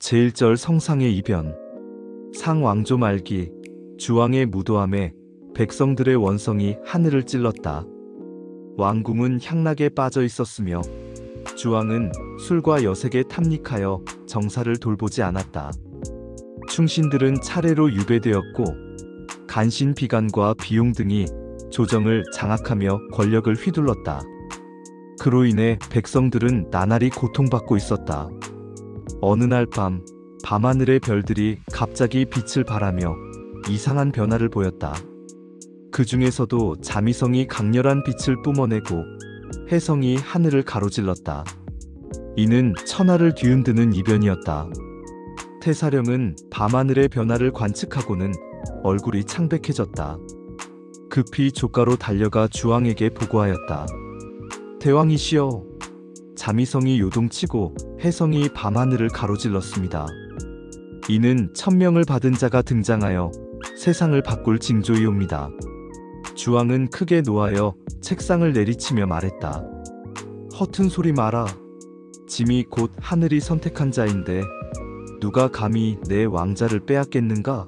제1절 성상의 이변. 상왕조 말기, 주왕의 무도함에 백성들의 원성이 하늘을 찔렀다. 왕궁은 향락에 빠져 있었으며 주왕은 술과 여색에 탐닉하여 정사를 돌보지 않았다. 충신들은 차례로 유배되었고 간신 비관과 비용 등이 조정을 장악하며 권력을 휘둘렀다. 그로 인해 백성들은 나날이 고통받고 있었다. 어느 날 밤하늘의 별들이 갑자기 빛을 발하며 이상한 변화를 보였다. 그 중에서도 자미성이 강렬한 빛을 뿜어내고 혜성이 하늘을 가로질렀다. 이는 천하를 뒤흔드는 이변이었다. 태사령은 밤하늘의 변화를 관측하고는 얼굴이 창백해졌다. 급히 조가로 달려가 주왕에게 보고하였다. 대왕이시여, 자미성이 요동치고 혜성이 밤하늘을 가로질렀습니다. 이는 천명을 받은 자가 등장하여 세상을 바꿀 징조이옵니다. 주왕은 크게 노하여 책상을 내리치며 말했다. 허튼 소리 마라. 짐이 곧 하늘이 선택한 자인데 누가 감히 내 왕자를 빼앗겠는가?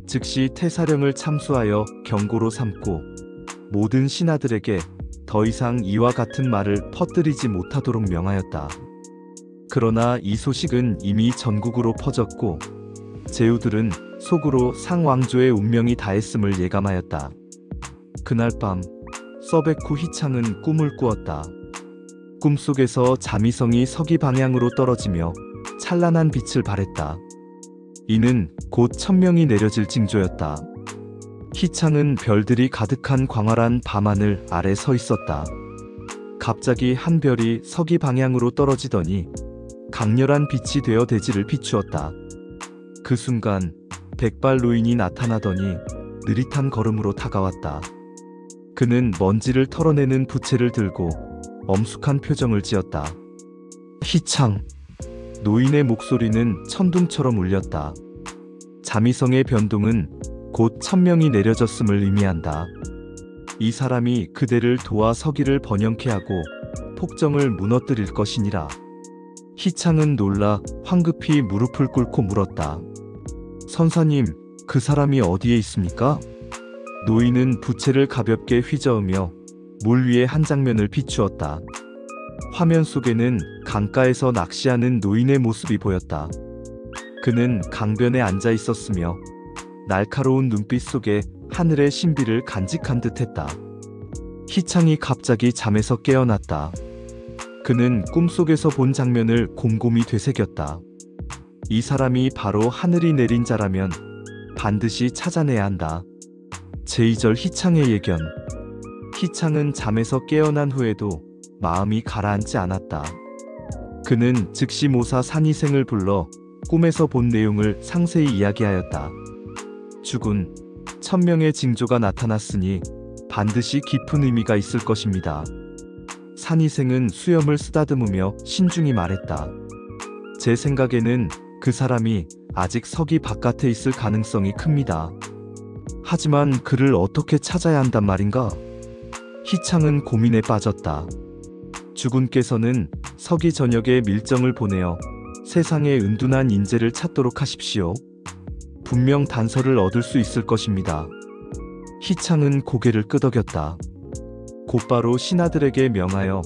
즉시 태사령을 참수하여 경고로 삼고 모든 신하들에게 더 이상 이와 같은 말을 퍼뜨리지 못하도록 명하였다. 그러나 이 소식은 이미 전국으로 퍼졌고 제후들은 속으로 상왕조의 운명이 다했음을 예감하였다. 그날 밤 서백후 희창은 꿈을 꾸었다. 꿈속에서 자미성이 서기 방향으로 떨어지며 찬란한 빛을 발했다. 이는 곧 천명이 내려질 징조였다. 희창은 별들이 가득한 광활한 밤하늘 아래 서 있었다. 갑자기 한 별이 서기 방향으로 떨어지더니 강렬한 빛이 되어 대지를 비추었다. 그 순간 백발 노인이 나타나더니 느릿한 걸음으로 다가왔다. 그는 먼지를 털어내는 부채를 들고 엄숙한 표정을 지었다. 희창. 노인의 목소리는 천둥처럼 울렸다. 자미성의 변동은 곧 천명이 내려졌음을 의미한다. 이 사람이 그대를 도와 서기를 번영케 하고 폭정을 무너뜨릴 것이니라. 희창은 놀라 황급히 무릎을 꿇고 물었다. 선사님, 그 사람이 어디에 있습니까? 노인은 부채를 가볍게 휘저으며 물 위에 한 장면을 비추었다. 화면 속에는 강가에서 낚시하는 노인의 모습이 보였다. 그는 강변에 앉아 있었으며 날카로운 눈빛 속에 하늘의 신비를 간직한 듯했다. 희창이 갑자기 잠에서 깨어났다. 그는 꿈속에서 본 장면을 곰곰이 되새겼다. 이 사람이 바로 하늘이 내린 자라면 반드시 찾아내야 한다. 제2절 희창의 예견. 희창은 잠에서 깨어난 후에도 마음이 가라앉지 않았다. 그는 즉시 모사 산이생을 불러 꿈에서 본 내용을 상세히 이야기하였다. 주군, 천명의 징조가 나타났으니 반드시 깊은 의미가 있을 것입니다. 산이생은 수염을 쓰다듬으며 신중히 말했다. 제 생각에는 그 사람이 아직 서기 바깥에 있을 가능성이 큽니다. 하지만 그를 어떻게 찾아야 한단 말인가? 희창은 고민에 빠졌다. 주군께서는 서기 전역에 밀정을 보내어 세상에 은둔한 인재를 찾도록 하십시오. 분명 단서를 얻을 수 있을 것입니다. 희창은 고개를 끄덕였다. 곧바로 신하들에게 명하여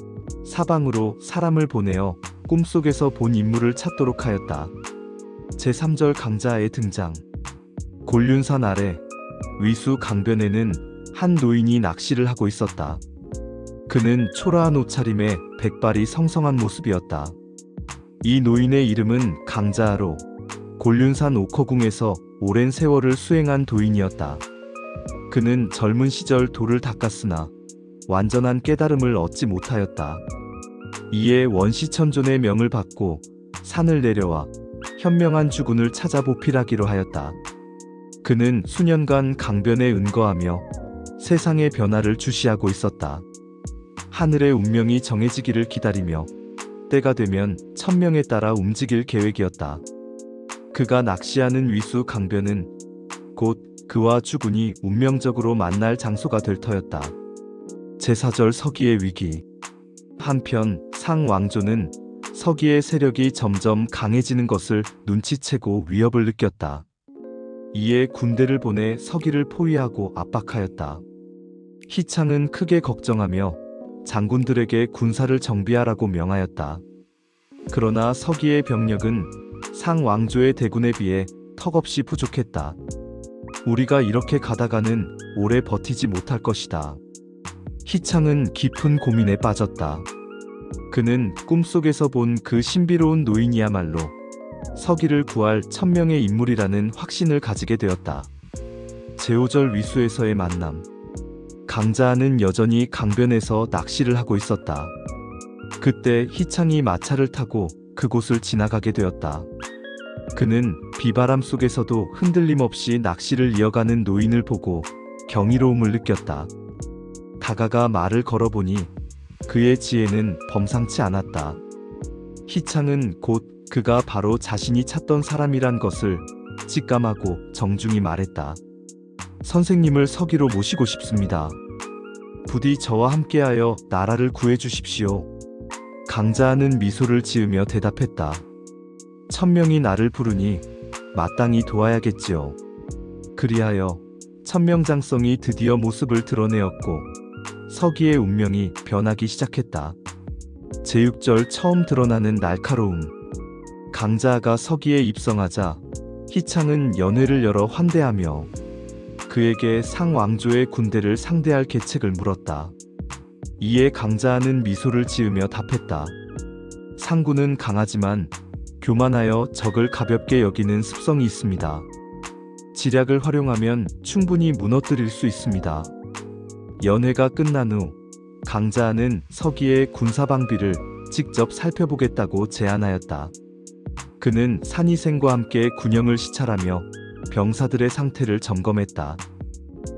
사방으로 사람을 보내어 꿈속에서 본 인물을 찾도록 하였다. 제3절 강자의 등장. 곤륜산 아래 위수 강변에는 한 노인이 낚시를 하고 있었다. 그는 초라한 옷차림에 백발이 성성한 모습이었다. 이 노인의 이름은 강자하로 곤륜산 옥허궁에서 오랜 세월을 수행한 도인이었다. 그는 젊은 시절 돌을 닦았으나 완전한 깨달음을 얻지 못하였다. 이에 원시천존의 명을 받고 산을 내려와 현명한 주군을 찾아 보필하기로 하였다. 그는 수년간 강변에 은거하며 세상의 변화를 주시하고 있었다. 하늘의 운명이 정해지기를 기다리며 때가 되면 천명에 따라 움직일 계획이었다. 그가 낚시하는 위수 강변은 곧 그와 주군이 운명적으로 만날 장소가 될 터였다. 제4절 서기의 위기. 한편 상왕조는 서기의 세력이 점점 강해지는 것을 눈치채고 위협을 느꼈다. 이에 군대를 보내 서기를 포위하고 압박하였다. 희창은 크게 걱정하며 장군들에게 군사를 정비하라고 명하였다. 그러나 서기의 병력은 상왕조의 대군에 비해 턱없이 부족했다. 우리가 이렇게 가다가는 오래 버티지 못할 것이다. 희창은 깊은 고민에 빠졌다. 그는 꿈속에서 본 그 신비로운 노인이야말로 서기를 구할 천명의 인물이라는 확신을 가지게 되었다. 제오절 위수에서의 만남. 강자하는 여전히 강변에서 낚시를 하고 있었다. 그때 희창이 마차를 타고 그곳을 지나가게 되었다. 그는 비바람 속에서도 흔들림 없이 낚시를 이어가는 노인을 보고 경이로움을 느꼈다. 다가가 말을 걸어보니 그의 지혜는 범상치 않았다. 희창은 곧 그가 바로 자신이 찾던 사람이란 것을 직감하고 정중히 말했다. 선생님을 서기로 모시고 싶습니다. 부디 저와 함께하여 나라를 구해주십시오. 강자하는 미소를 지으며 대답했다. 천명이 나를 부르니 마땅히 도와야겠지요. 그리하여 천명장성이 드디어 모습을 드러내었고 서기의 운명이 변하기 시작했다. 제6절 처음 드러나는 날카로움. 강자가 서기에 입성하자 희창은 연회를 열어 환대하며 그에게 상왕조의 군대를 상대할 계책을 물었다. 이에 강자는 미소를 지으며 답했다. 상군은 강하지만 교만하여 적을 가볍게 여기는 습성이 있습니다. 지략을 활용하면 충분히 무너뜨릴 수 있습니다. 연회가 끝난 후 강자는 서기의 군사방비를 직접 살펴보겠다고 제안하였다. 그는 산이생과 함께 군영을 시찰하며 병사들의 상태를 점검했다.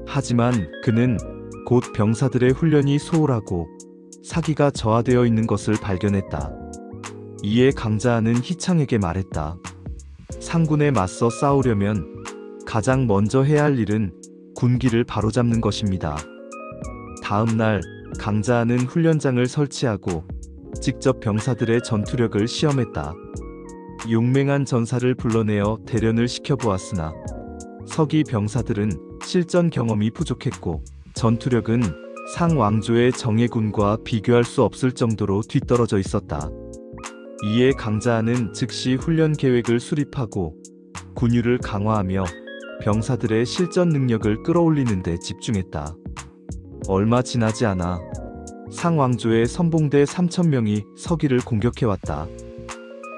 하지만 그는 곧 병사들의 훈련이 소홀하고 사기가 저하되어 있는 것을 발견했다. 이에 강자는 희창에게 말했다. 상군에 맞서 싸우려면 가장 먼저 해야 할 일은 군기를 바로잡는 것입니다. 다음 날 강자는 훈련장을 설치하고 직접 병사들의 전투력을 시험했다. 용맹한 전사를 불러내어 대련을 시켜보았으나 서기 병사들은 실전 경험이 부족했고 전투력은 상왕조의 정예군과 비교할 수 없을 정도로 뒤떨어져 있었다. 이에 강자는 즉시 훈련 계획을 수립하고 군율을 강화하며 병사들의 실전 능력을 끌어올리는 데 집중했다. 얼마 지나지 않아 상왕조의 선봉대 3,000명이 서기를 공격해왔다.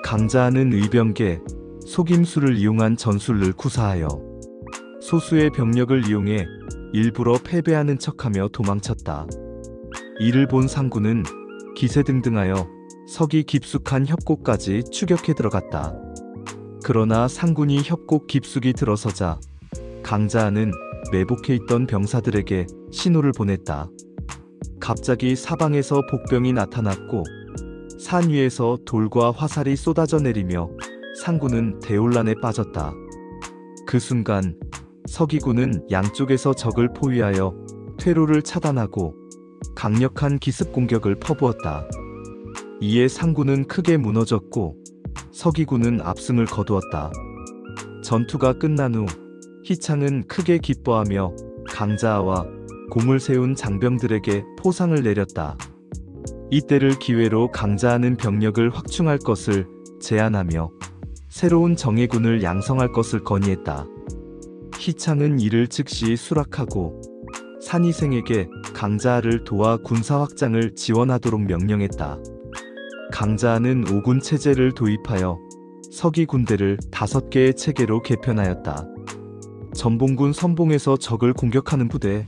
강자는 의병계, 속임수를 이용한 전술을 구사하여 소수의 병력을 이용해 일부러 패배하는 척하며 도망쳤다. 이를 본 상군은 기세등등하여 서기 깊숙한 협곡까지 추격해 들어갔다. 그러나 상군이 협곡 깊숙이 들어서자 강자는 매복해 있던 병사들에게 신호를 보냈다. 갑자기 사방에서 복병이 나타났고 산 위에서 돌과 화살이 쏟아져 내리며 상군은 대혼란에 빠졌다. 그 순간 서기군은 양쪽에서 적을 포위하여 퇴로를 차단하고 강력한 기습 공격을 퍼부었다. 이에 상군은 크게 무너졌고 서기군은 압승을 거두었다. 전투가 끝난 후 희창은 크게 기뻐하며 강자와 공을 세운 장병들에게 포상을 내렸다. 이때를 기회로 강자하는 병력을 확충할 것을 제안하며 새로운 정예군을 양성할 것을 건의했다. 희창은 이를 즉시 수락하고 산이생에게 강자하를 도와 군사 확장을 지원하도록 명령했다. 강자하는 5군 체제를 도입하여 서기 군대를 5개의 체계로 개편하였다. 전봉군 선봉에서 적을 공격하는 부대,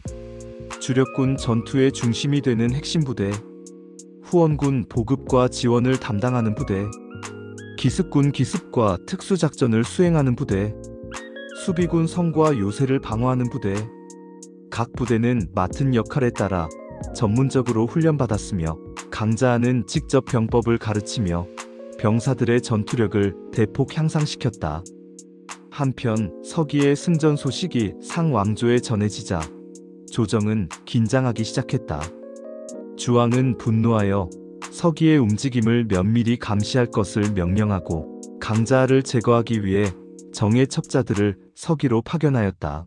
주력군 전투의 중심이 되는 핵심 부대, 후원군 보급과 지원을 담당하는 부대, 기습군 기습과 특수작전을 수행하는 부대, 수비군 성과 요새를 방어하는 부대. 각 부대는 맡은 역할에 따라 전문적으로 훈련받았으며 강자하는 직접 병법을 가르치며 병사들의 전투력을 대폭 향상시켰다. 한편 서기의 승전 소식이 상왕조에 전해지자 조정은 긴장하기 시작했다. 주왕은 분노하여 서기의 움직임을 면밀히 감시할 것을 명령하고 강자를 제거하기 위해 정예 첩자들을 서기로 파견하였다.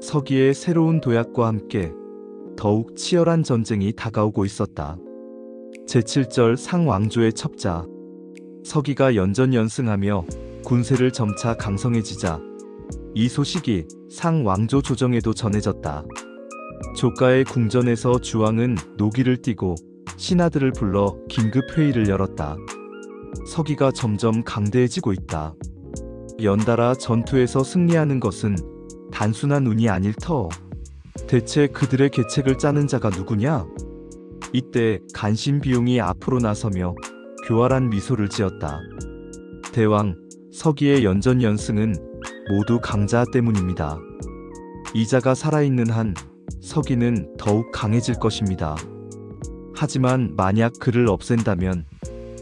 서기의 새로운 도약과 함께 더욱 치열한 전쟁이 다가오고 있었다. 제7절 상왕조의 첩자 서기가 연전연승하며 군세를 점차 강성해지자 이 소식이 상왕조 조정에도 전해졌다. 조가의 궁전에서 주왕은 노기를 띠고 신하들을 불러 긴급 회의를 열었다. 서기가 점점 강대해지고 있다. 연달아 전투에서 승리하는 것은 단순한 운이 아닐 터. 대체 그들의 계책을 짜는 자가 누구냐? 이때 간신비용이 앞으로 나서며 교활한 미소를 지었다. 대왕, 서기의 연전연승은 모두 강자 때문입니다. 이자가 살아있는 한 서기는 더욱 강해질 것입니다. 하지만 만약 그를 없앤다면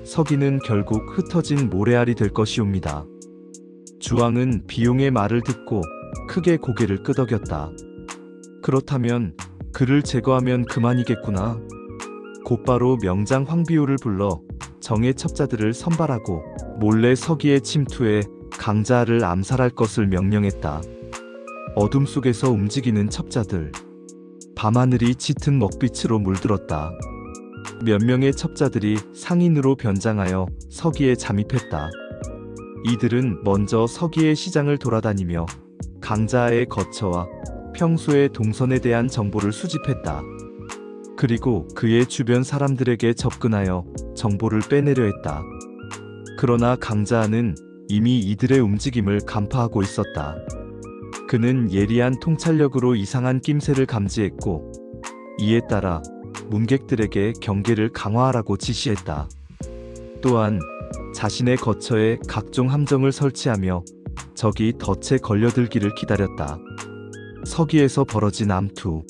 서기는 결국 흩어진 모래알이 될 것이옵니다. 주왕은 비용의 말을 듣고 크게 고개를 끄덕였다. 그렇다면 그를 제거하면 그만이겠구나. 곧바로 명장 황비호를 불러 정예 첩자들을 선발하고 몰래 서기에 침투해 강자를 암살할 것을 명령했다. 어둠 속에서 움직이는 첩자들. 밤하늘이 짙은 먹빛으로 물들었다. 몇 명의 첩자들이 상인으로 변장하여 서기에 잠입했다. 이들은 먼저 서기의 시장을 돌아다니며 강자의 거처와 평소의 동선에 대한 정보를 수집했다. 그리고 그의 주변 사람들에게 접근하여 정보를 빼내려 했다. 그러나 강자는 이미 이들의 움직임을 간파하고 있었다. 그는 예리한 통찰력으로 이상한 낌새를 감지했고 이에 따라 문객들에게 경계를 강화하라고 지시했다. 또한 자신의 거처에 각종 함정을 설치하며 적이 덫에 걸려들기를 기다렸다. 서기에서 벌어진 암투.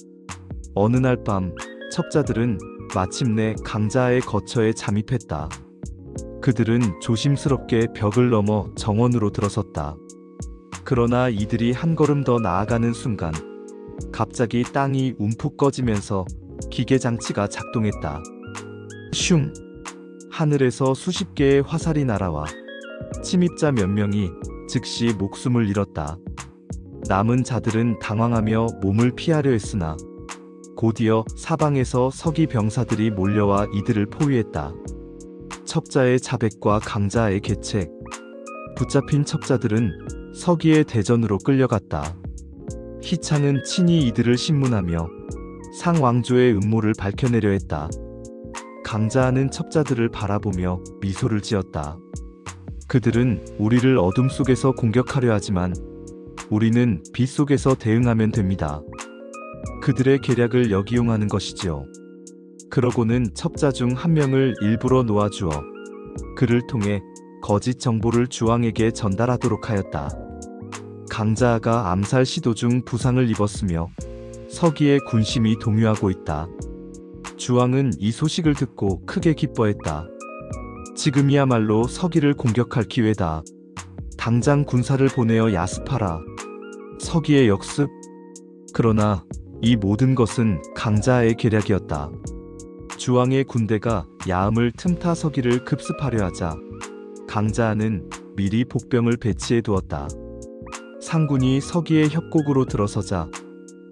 어느 날 밤 첩자들은 마침내 강자의 거처에 잠입했다. 그들은 조심스럽게 벽을 넘어 정원으로 들어섰다. 그러나 이들이 한 걸음 더 나아가는 순간 갑자기 땅이 움푹 꺼지면서 기계장치가 작동했다. 슝! 하늘에서 수십 개의 화살이 날아와 침입자 몇 명이 즉시 목숨을 잃었다. 남은 자들은 당황하며 몸을 피하려 했으나 곧이어 사방에서 서기 병사들이 몰려와 이들을 포위했다. 첩자의 자백과 강자의 계책. 붙잡힌 첩자들은 서기의 대전으로 끌려갔다. 희창은 친히 이들을 신문하며 상왕조의 음모를 밝혀내려 했다. 강자는 첩자들을 바라보며 미소를 지었다. 그들은 우리를 어둠 속에서 공격하려 하지만 우리는 빛 속에서 대응하면 됩니다. 그들의 계략을 역이용하는 것이지요. 그러고는 첩자 중 한 명을 일부러 놓아주어 그를 통해 거짓 정보를 주왕에게 전달하도록 하였다. 강자가 암살 시도 중 부상을 입었으며 서기의 군심이 동요하고 있다. 주왕은 이 소식을 듣고 크게 기뻐했다. 지금이야말로 서기를 공격할 기회다. 당장 군사를 보내어 야습하라. 서기의 역습? 그러나 이 모든 것은 강자의 계략이었다. 주왕의 군대가 야음을 틈타 서기를 급습하려 하자 강자는 미리 복병을 배치해 두었다. 상군이 서기의 협곡으로 들어서자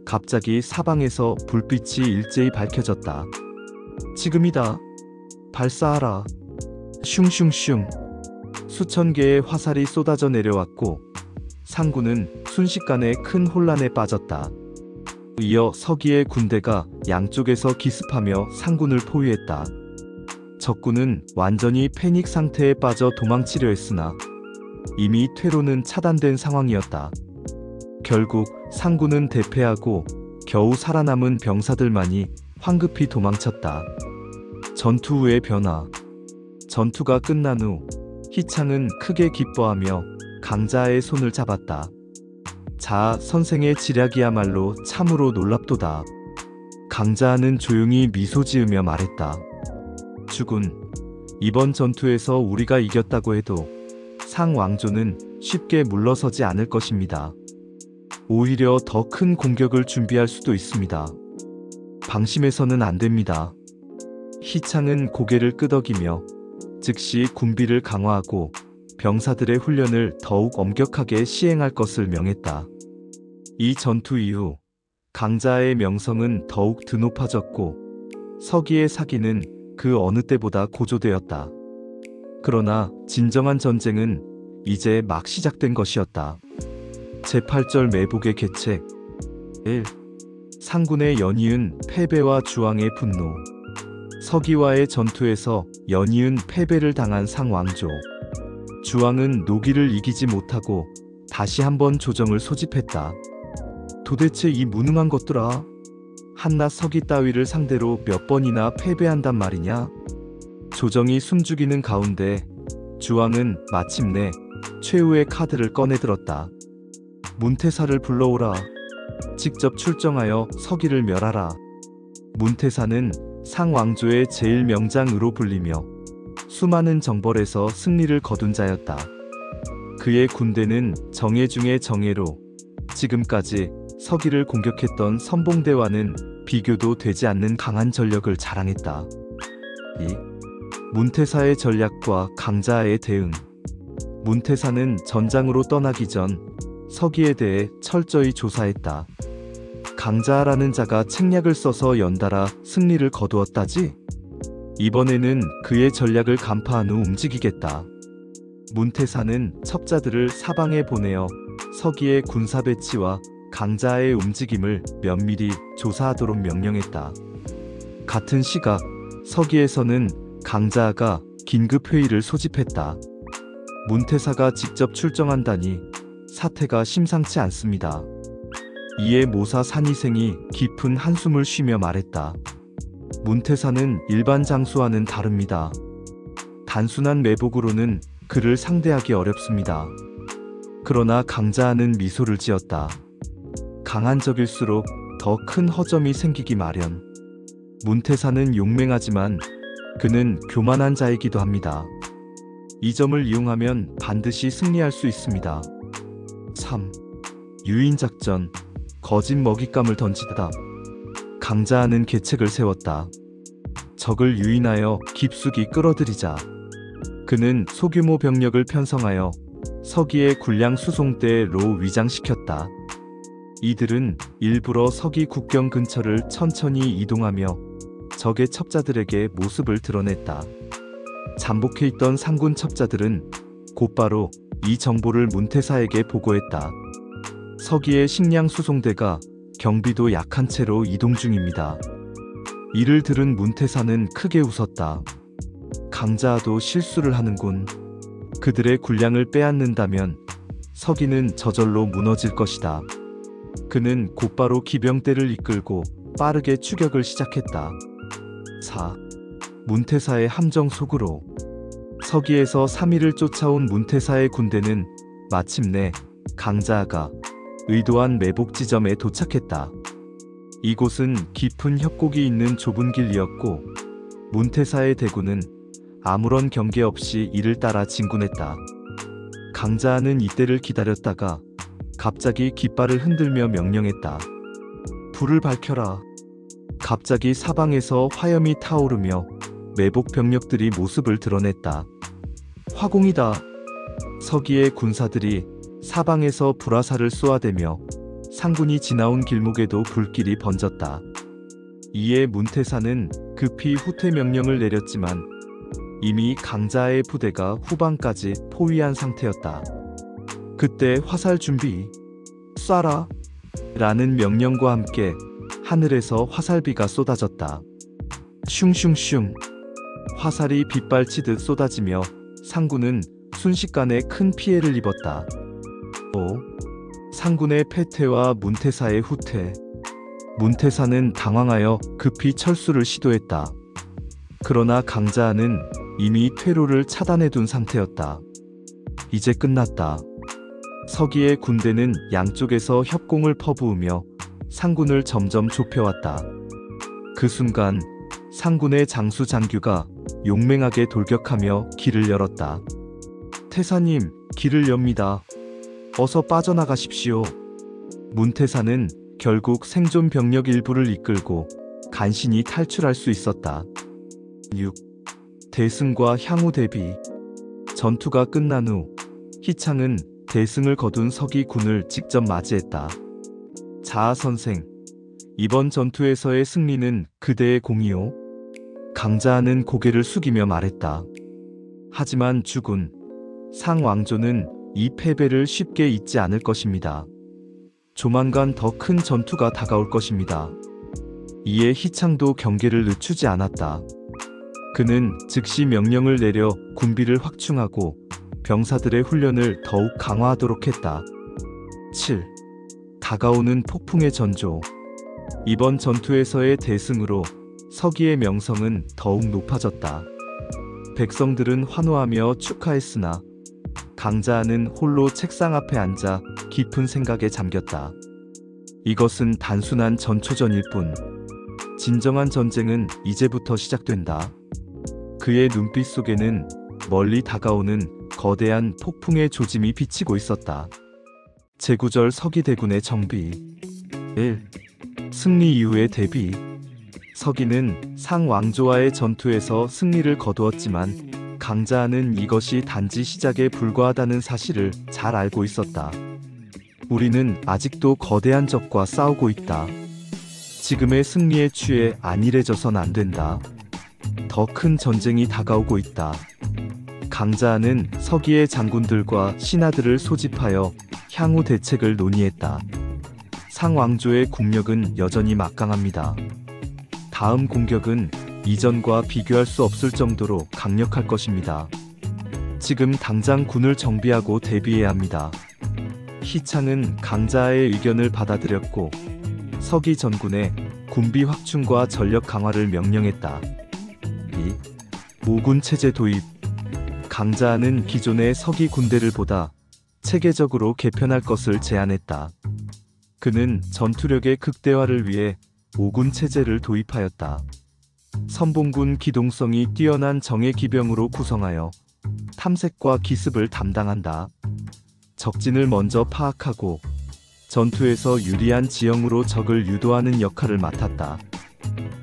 갑자기 사방에서 불빛이 일제히 밝혀졌다. 지금이다. 발사하라. 슝슝슝. 수천 개의 화살이 쏟아져 내려왔고 상군은 순식간에 큰 혼란에 빠졌다. 이어 서기의 군대가 양쪽에서 기습하며 상군을 포위했다. 적군은 완전히 패닉 상태에 빠져 도망치려 했으나 이미 퇴로는 차단된 상황이었다. 결국 상군은 대패하고 겨우 살아남은 병사들만이 황급히 도망쳤다. 전투 후의 변화. 전투가 끝난 후 희창은 크게 기뻐하며 강자의 손을 잡았다. 자, 선생의 지략이야말로 참으로 놀랍도다. 강자는 조용히 미소 지으며 말했다. 주군, 이번 전투에서 우리가 이겼다고 해도 상왕조는 쉽게 물러서지 않을 것입니다. 오히려 더 큰 공격을 준비할 수도 있습니다. 방심해서는 안 됩니다. 희창은 고개를 끄덕이며 즉시 군비를 강화하고 병사들의 훈련을 더욱 엄격하게 시행할 것을 명했다. 이 전투 이후 강자의 명성은 더욱 드높아졌고 서기의 사기는 그 어느 때보다 고조되었다. 그러나 진정한 전쟁은 이제 막 시작된 것이었다. 제8절 매복의 계책 1. 상군의 연이은 패배와 주왕의 분노. 서기와의 전투에서 연이은 패배를 당한 상왕조. 주왕은 노기를 이기지 못하고 다시 한번 조정을 소집했다. 도대체 이 무능한 것들아, 한낱 서기 따위를 상대로 몇 번이나 패배한단 말이냐? 조정이 숨죽이는 가운데 주왕은 마침내 최후의 카드를 꺼내들었다. 문태사를 불러오라. 직접 출정하여 서기를 멸하라. 문태사는 상왕조의 제1명장으로 불리며 수많은 정벌에서 승리를 거둔 자였다. 그의 군대는 정예 중의 정예로 지금까지 서기를 공격했던 선봉대와는 비교도 되지 않는 강한 전력을 자랑했다. 2. 문태사의 전략과 강자의 대응. 문태사는 전장으로 떠나기 전 서기에 대해 철저히 조사했다. 강자라는 자가 책략을 써서 연달아 승리를 거두었다지? 이번에는 그의 전략을 간파한 후 움직이겠다. 문태사는 첩자들을 사방에 보내어 서기의 군사 배치와 강자의 움직임을 면밀히 조사하도록 명령했다. 같은 시각 서기에서는 강자가 긴급 회의를 소집했다. 문태사가 직접 출정한다니 사태가 심상치 않습니다. 이에 모사 산이생이 깊은 한숨을 쉬며 말했다. 문태사는 일반 장수와는 다릅니다. 단순한 매복으로는 그를 상대하기 어렵습니다. 그러나 강자는 미소를 지었다. 강한 적일수록 더 큰 허점이 생기기 마련. 문태사는 용맹하지만 그는 교만한 자이기도 합니다. 이 점을 이용하면 반드시 승리할 수 있습니다. 3. 유인작전, 거짓 먹잇감을 던지다. 강자는 계책을 세웠다. 적을 유인하여 깊숙이 끌어들이자. 그는 소규모 병력을 편성하여 서기의 군량 수송대로 위장시켰다. 이들은 일부러 서기 국경 근처를 천천히 이동하며 적의 첩자들에게 모습을 드러냈다. 잠복해 있던 상군 첩자들은 곧바로 이 정보를 문태사에게 보고했다. 서기의 식량 수송대가 경비도 약한 채로 이동 중입니다. 이를 들은 문태사는 크게 웃었다. 강자도 실수를 하는군. 그들의 군량을 빼앗는다면 서기는 저절로 무너질 것이다. 그는 곧바로 기병대를 이끌고 빠르게 추격을 시작했다. 4. 문태사의 함정 속으로. 서기에서 3일을 쫓아온 문태사의 군대는 마침내 강자가 의도한 매복 지점에 도착했다. 이곳은 깊은 협곡이 있는 좁은 길이었고 문태사의 대군은 아무런 경계 없이 이를 따라 진군했다. 강자는 이때를 기다렸다가 갑자기 깃발을 흔들며 명령했다. 불을 밝혀라. 갑자기 사방에서 화염이 타오르며 매복 병력들이 모습을 드러냈다. 화공이다. 서기의 군사들이 사방에서 불화살을 쏘아대며 상군이 지나온 길목에도 불길이 번졌다. 이에 문태사는 급히 후퇴 명령을 내렸지만 이미 강자의 부대가 후방까지 포위한 상태였다. 그때 화살 준비, 쏴라! 라는 명령과 함께 하늘에서 화살비가 쏟아졌다. 슝슝슝! 화살이 빗발치듯 쏟아지며 상군은 순식간에 큰 피해를 입었다. 상군의 패퇴와 문태사의 후퇴. 문태사는 당황하여 급히 철수를 시도했다. 그러나 강자는 이미 퇴로를 차단해둔 상태였다. 이제 끝났다. 서기의 군대는 양쪽에서 협공을 퍼부으며 상군을 점점 좁혀왔다. 그 순간 상군의 장수 장규가 용맹하게 돌격하며 길을 열었다. 태사님, 길을 엽니다. 어서 빠져나가십시오. 문태사는 결국 생존 병력 일부를 이끌고 간신히 탈출할 수 있었다. 6. 대승과 향후 대비. 전투가 끝난 후 희창은 대승을 거둔 서기군을 직접 맞이했다. 자하 선생, 이번 전투에서의 승리는 그대의 공이오? 강자하는 고개를 숙이며 말했다. 하지만 주군, 상 왕조는 이 패배를 쉽게 잊지 않을 것입니다. 조만간 더 큰 전투가 다가올 것입니다. 이에 희창도 경계를 늦추지 않았다. 그는 즉시 명령을 내려 군비를 확충하고 병사들의 훈련을 더욱 강화하도록 했다. 7. 다가오는 폭풍의 전조. 이번 전투에서의 대승으로 서기의 명성은 더욱 높아졌다. 백성들은 환호하며 축하했으나 강자는 홀로 책상 앞에 앉아 깊은 생각에 잠겼다. 이것은 단순한 전초전일 뿐, 진정한 전쟁은 이제부터 시작된다. 그의 눈빛 속에는 멀리 다가오는 거대한 폭풍의 조짐이 비치고 있었다. 제구절 서기대군의 정비. 1. 승리 이후의 대비. 서기는 상 왕조와의 전투에서 승리를 거두었지만 강자는 이것이 단지 시작에 불과하다는 사실을 잘 알고 있었다. 우리는 아직도 거대한 적과 싸우고 있다. 지금의 승리에 취해 안일해져선 안 된다. 더 큰 전쟁이 다가오고 있다. 강자는 서기의 장군들과 신하들을 소집하여 향후 대책을 논의했다. 상 왕조의 국력은 여전히 막강합니다. 다음 공격은 이전과 비교할 수 없을 정도로 강력할 것입니다. 지금 당장 군을 정비하고 대비해야 합니다. 희창은 강자의 의견을 받아들였고 서기 전군의 군비 확충과 전력 강화를 명령했다. 2. 모군 체제 도입. 강자는 기존의 서기 군대를 보다 체계적으로 개편할 것을 제안했다. 그는 전투력의 극대화를 위해 모군 체제를 도입하였다. 선봉군 기동성이 뛰어난 정예기병으로 구성하여 탐색과 기습을 담당한다. 적진을 먼저 파악하고 전투에서 유리한 지형으로 적을 유도하는 역할을 맡았다.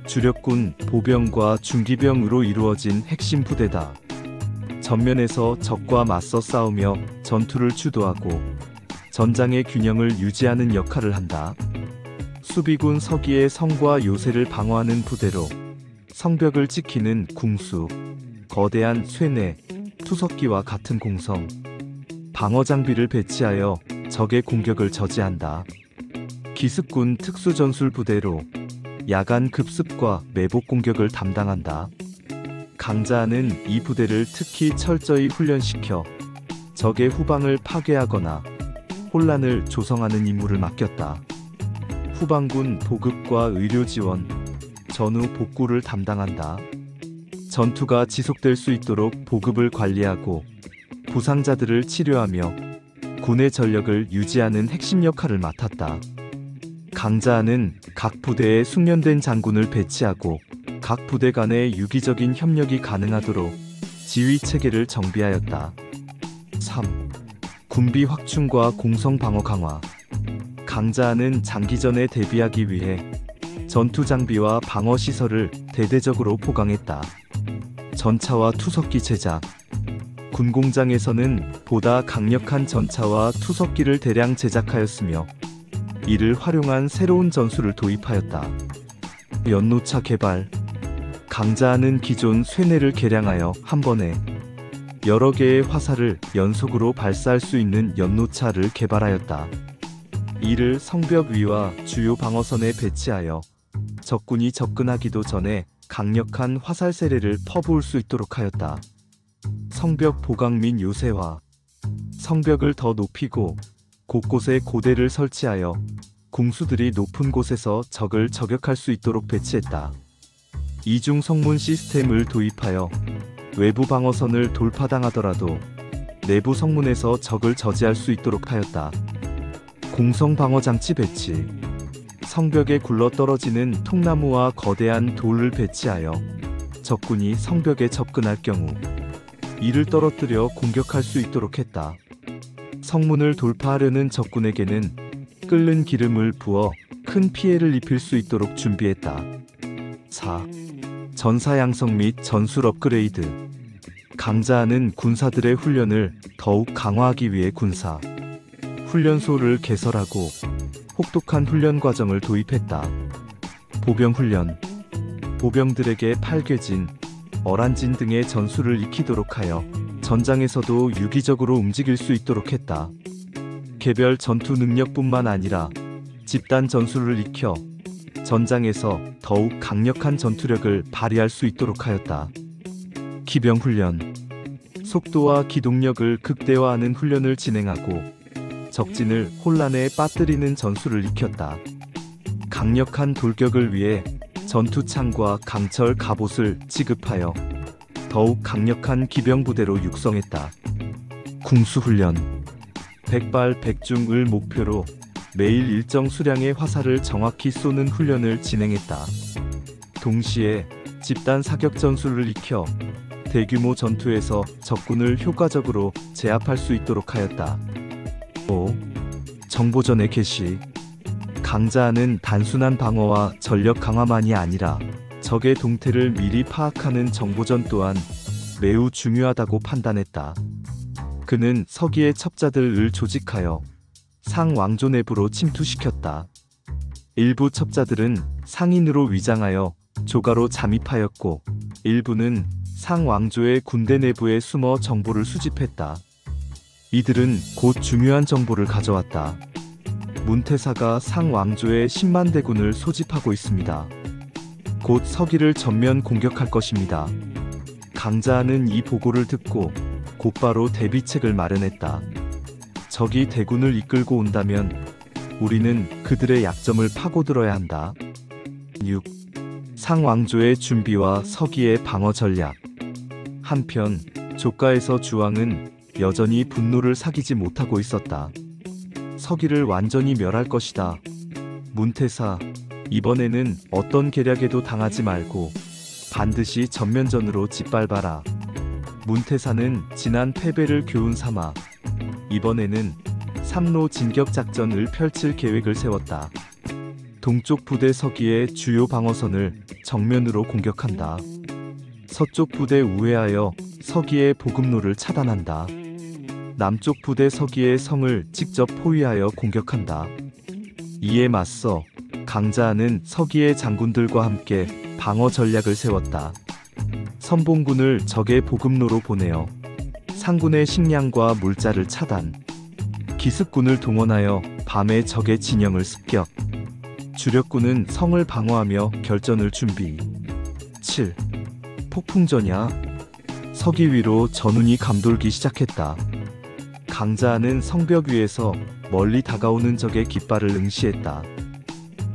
주력군, 보병과 중기병으로 이루어진 핵심 부대다. 전면에서 적과 맞서 싸우며 전투를 주도하고 전장의 균형을 유지하는 역할을 한다. 수비군 서기의 성과 요새를 방어하는 부대로 성벽을 지키는 궁수, 거대한 쇠뇌, 투석기와 같은 공성, 방어 장비를 배치하여 적의 공격을 저지한다. 기습군 특수전술 부대로 야간 급습과 매복 공격을 담당한다. 강자는 이 부대를 특히 철저히 훈련시켜 적의 후방을 파괴하거나 혼란을 조성하는 임무를 맡겼다. 후방군 보급과 의료 지원, 전후 복구를 담당한다. 전투가 지속될 수 있도록 보급을 관리하고 부상자들을 치료하며 군의 전력을 유지하는 핵심 역할을 맡았다. 강자는 각 부대에 숙련된 장군을 배치하고 각 부대 간의 유기적인 협력이 가능하도록 지휘 체계를 정비하였다. 3. 군비 확충과 공성 방어 강화. 강자는 장기전에 대비하기 위해 전투 장비와 방어 시설을 대대적으로 포강했다. 전차와 투석기 제작. 군 공장에서는 보다 강력한 전차와 투석기를 대량 제작하였으며 이를 활용한 새로운 전술을 도입하였다. 연노차 개발. 강자는 기존 쇠뇌를 개량하여 한 번에 여러 개의 화살을 연속으로 발사할 수 있는 연노차를 개발하였다. 이를 성벽 위와 주요 방어선에 배치하여 적군이 접근하기도 전에 강력한 화살 세례를 퍼부을 수 있도록 하였다. 성벽 보강 및 요새화. 성벽을 더 높이고 곳곳에 고대를 설치하여 궁수들이 높은 곳에서 적을 저격할 수 있도록 배치했다. 이중 성문 시스템을 도입하여 외부 방어선을 돌파당하더라도 내부 성문에서 적을 저지할 수 있도록 하였다. 공성 방어 장치 배치. 성벽에 굴러떨어지는 통나무와 거대한 돌을 배치하여 적군이 성벽에 접근할 경우 이를 떨어뜨려 공격할 수 있도록 했다. 성문을 돌파하려는 적군에게는 끓는 기름을 부어 큰 피해를 입힐 수 있도록 준비했다. 4. 전사 양성 및 전술 업그레이드. 강자하는 군사들의 훈련을 더욱 강화하기 위해 군사 훈련소를 개설하고 혹독한 훈련 과정을 도입했다. 보병 훈련. 보병들에게 팔괘진, 어란진 등의 전술을 익히도록 하여 전장에서도 유기적으로 움직일 수 있도록 했다. 개별 전투 능력뿐만 아니라 집단 전술을 익혀 전장에서 더욱 강력한 전투력을 발휘할 수 있도록 하였다. 기병 훈련. 속도와 기동력을 극대화하는 훈련을 진행하고 적진을 혼란에 빠뜨리는 전술을 익혔다. 강력한 돌격을 위해 전투창과 강철 갑옷을 지급하여 더욱 강력한 기병 부대로 육성했다. 궁수 훈련. 백발 백중을 목표로 매일 일정 수량의 화살을 정확히 쏘는 훈련을 진행했다. 동시에 집단 사격 전술을 익혀 대규모 전투에서 적군을 효과적으로 제압할 수 있도록 하였다. 5. 정보전의 개시. 강자하는 단순한 방어와 전력 강화만이 아니라 적의 동태를 미리 파악하는 정보전 또한 매우 중요하다고 판단했다. 그는 서기의 첩자들을 조직하여 상왕조 내부로 침투시켰다. 일부 첩자들은 상인으로 위장하여 조가로 잠입하였고 일부는 상왕조의 군대 내부에 숨어 정보를 수집했다. 이들은 곧 중요한 정보를 가져왔다. 문태사가 상왕조의 10만 대군을 소집하고 있습니다. 곧 서기를 전면 공격할 것입니다. 강자하는 이 보고를 듣고 곧바로 대비책을 마련했다. 적이 대군을 이끌고 온다면 우리는 그들의 약점을 파고들어야 한다. 6. 상왕조의 준비와 서기의 방어 전략. 한편 조가에서 주왕은 여전히 분노를 사귀지 못하고 있었다. 서기를 완전히 멸할 것이다. 문태사, 이번에는 어떤 계략에도 당하지 말고 반드시 전면전으로 짓밟아라. 문태사는 지난 패배를 교훈 삼아 이번에는 삼로 진격 작전을 펼칠 계획을 세웠다. 동쪽 부대 서기의 주요 방어선을 정면으로 공격한다. 서쪽 부대 우회하여 서기의 보급로를 차단한다. 남쪽 부대 서기의 성을 직접 포위하여 공격한다. 이에 맞서 강자하는 서기의 장군들과 함께 방어 전략을 세웠다. 선봉군을 적의 보급로로 보내어 상군의 식량과 물자를 차단, 기습군을 동원하여 밤에 적의 진영을 습격, 주력군은 성을 방어하며 결전을 준비. 7. 폭풍전야. 서기 위로 전운이 감돌기 시작했다. 강자하는 성벽 위에서 멀리 다가오는 적의 깃발을 응시했다.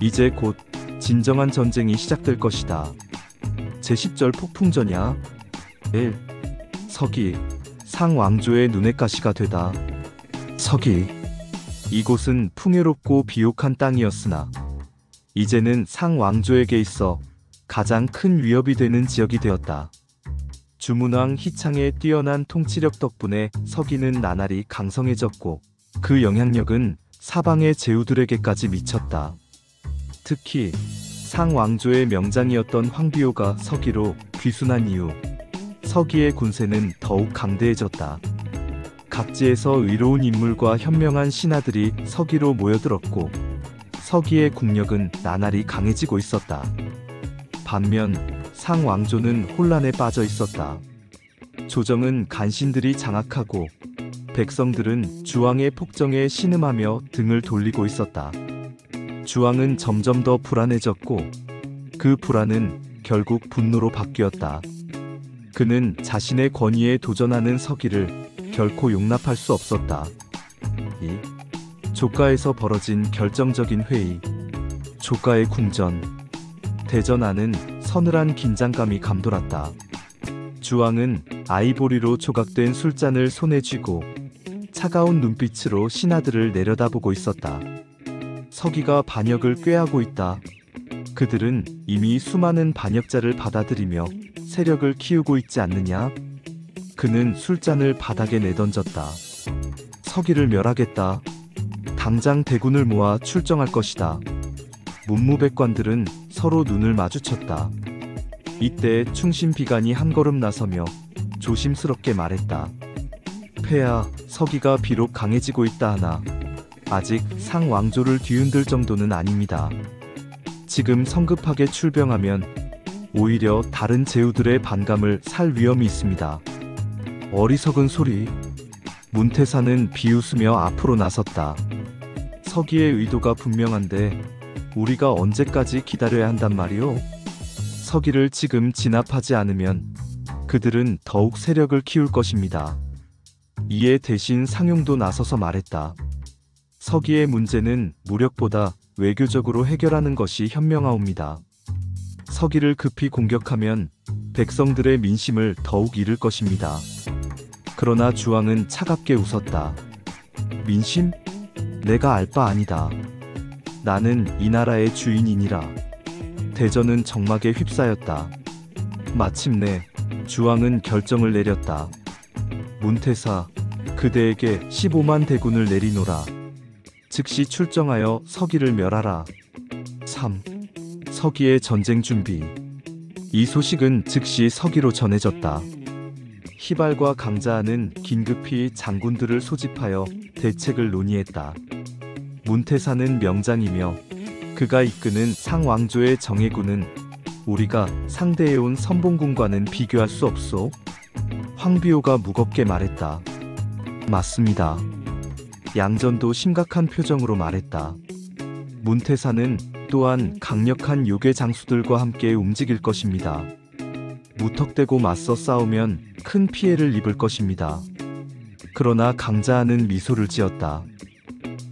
이제 곧 진정한 전쟁이 시작될 것이다. 제10절 폭풍전야. 1. 서기. 상왕조의 눈의 가시가 되다. 서기. 이곳은 풍요롭고 비옥한 땅이었으나 이제는 상왕조에게 있어 가장 큰 위협이 되는 지역이 되었다. 주문왕 희창의 뛰어난 통치력 덕분에 서기는 나날이 강성해졌고 그 영향력은 사방의 제후들에게까지 미쳤다. 특히 상왕조의 명장이었던 황비호가 서기로 귀순한 이후 서기의 군세는 더욱 강대해졌다. 각지에서 의로운 인물과 현명한 신하들이 서기로 모여들었고 서기의 국력은 나날이 강해지고 있었다. 반면 상왕조는 혼란에 빠져 있었다. 조정은 간신들이 장악하고 백성들은 주왕의 폭정에 신음하며 등을 돌리고 있었다. 주왕은 점점 더 불안해졌고 그 불안은 결국 분노로 바뀌었다. 그는 자신의 권위에 도전하는 서기를 결코 용납할 수 없었다. 2. 조가에서 벌어진 결정적인 회의. 조가의 궁전. 대전 안은 서늘한 긴장감이 감돌았다. 주왕은 아이보리로 조각된 술잔을 손에 쥐고 차가운 눈빛으로 신하들을 내려다보고 있었다. 서기가 반역을 꾀하고 있다. 그들은 이미 수많은 반역자를 받아들이며 세력을 키우고 있지 않느냐? 그는 술잔을 바닥에 내던졌다. 서기를 멸하겠다. 당장 대군을 모아 출정할 것이다. 문무백관들은 서로 눈을 마주쳤다. 이때 충신비관이 한 걸음 나서며 조심스럽게 말했다. 폐하, 서기가 비록 강해지고 있다 하나 아직 상왕조를 뒤흔들 정도는 아닙니다. 지금 성급하게 출병하면 오히려 다른 제후들의 반감을 살 위험이 있습니다. 어리석은 소리. 문태사는 비웃으며 앞으로 나섰다. 서기의 의도가 분명한데 우리가 언제까지 기다려야 한단 말이오? 서기를 지금 진압하지 않으면 그들은 더욱 세력을 키울 것입니다. 이에 대신 상용도 나서서 말했다. 서기의 문제는 무력보다 외교적으로 해결하는 것이 현명하옵니다. 서기를 급히 공격하면 백성들의 민심을 더욱 잃을 것입니다. 그러나 주왕은 차갑게 웃었다. 민심? 내가 알 바 아니다. 나는 이 나라의 주인이니라. 대전은 정막에 휩싸였다. 마침내 주왕은 결정을 내렸다. 문태사, 그대에게 15만 대군을 내리노라. 즉시 출정하여 서기를 멸하라. 3. 서기의 전쟁 준비. 이 소식은 즉시 서기로 전해졌다. 희발과 강자하는 긴급히 장군들을 소집하여 대책을 논의했다. 문태사는 명장이며 그가 이끄는 상왕조의 정예군은 우리가 상대해온 선봉군과는 비교할 수 없소. 황비호가 무겁게 말했다. 맞습니다. 양전도 심각한 표정으로 말했다. 문태사는 또한 강력한 요괴 장수들과 함께 움직일 것입니다. 무턱대고 맞서 싸우면 큰 피해를 입을 것입니다. 그러나 강자하는 미소를 지었다.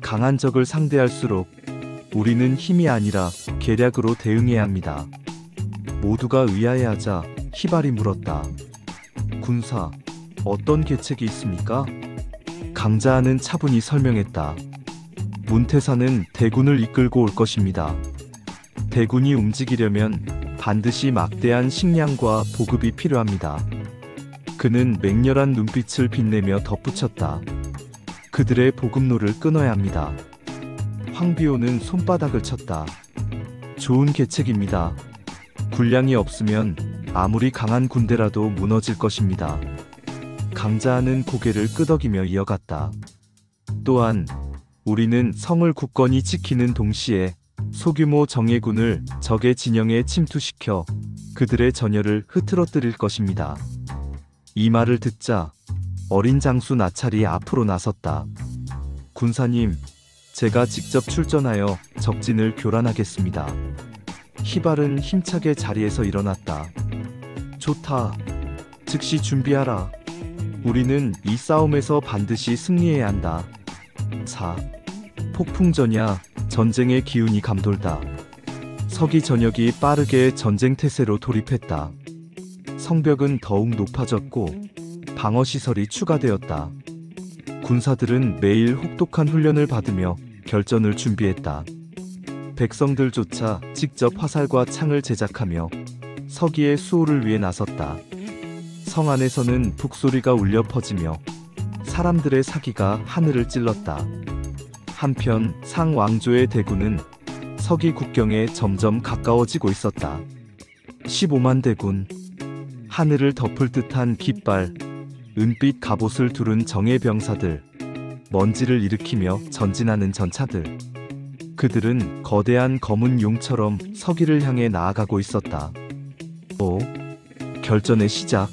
강한 적을 상대할수록 우리는 힘이 아니라 계략으로 대응해야 합니다. 모두가 의아해하자 희발이 물었다. 군사, 어떤 계책이 있습니까? 강자하는 차분히 설명했다. 문태사는 대군을 이끌고 올 것입니다. 대군이 움직이려면 반드시 막대한 식량과 보급이 필요합니다. 그는 맹렬한 눈빛을 빛내며 덧붙였다. 그들의 보급로를 끊어야 합니다. 황비호는 손바닥을 쳤다. 좋은 계책입니다. 군량이 없으면 아무리 강한 군대라도 무너질 것입니다. 강자하는 고개를 끄덕이며 이어갔다. 또한 우리는 성을 굳건히 지키는 동시에 소규모 정예군을 적의 진영에 침투시켜 그들의 전열을 흐트러뜨릴 것입니다. 이 말을 듣자 어린 장수 나찰이 앞으로 나섰다. 군사님, 제가 직접 출전하여 적진을 교란하겠습니다. 희발은 힘차게 자리에서 일어났다. 좋다. 즉시 준비하라. 우리는 이 싸움에서 반드시 승리해야 한다. 4. 폭풍전야. 전쟁의 기운이 감돌다. 서기 전역이 빠르게 전쟁 태세로 돌입했다. 성벽은 더욱 높아졌고 방어시설이 추가되었다. 군사들은 매일 혹독한 훈련을 받으며 결전을 준비했다. 백성들조차 직접 화살과 창을 제작하며 서기의 수호를 위해 나섰다. 성 안에서는 북소리가 울려 퍼지며 사람들의 사기가 하늘을 찔렀다. 한편 상왕조의 대군은 서기 국경에 점점 가까워지고 있었다. 15만 대군. 하늘을 덮을 듯한 깃발, 은빛 갑옷을 두른 정예 병사들, 먼지를 일으키며 전진하는 전차들. 그들은 거대한 검은 용처럼 서기를 향해 나아가고 있었다. 결전의 시작.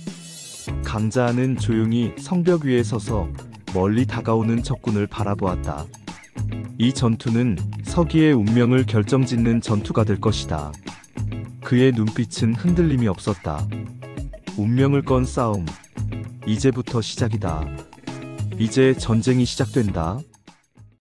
강자하는 조용히 성벽 위에 서서 멀리 다가오는 적군을 바라보았다. 이 전투는 서기의 운명을 결정짓는 전투가 될 것이다. 그의 눈빛은 흔들림이 없었다. 운명을 건 싸움. 이제부터 시작이다. 이제 전쟁이 시작된다.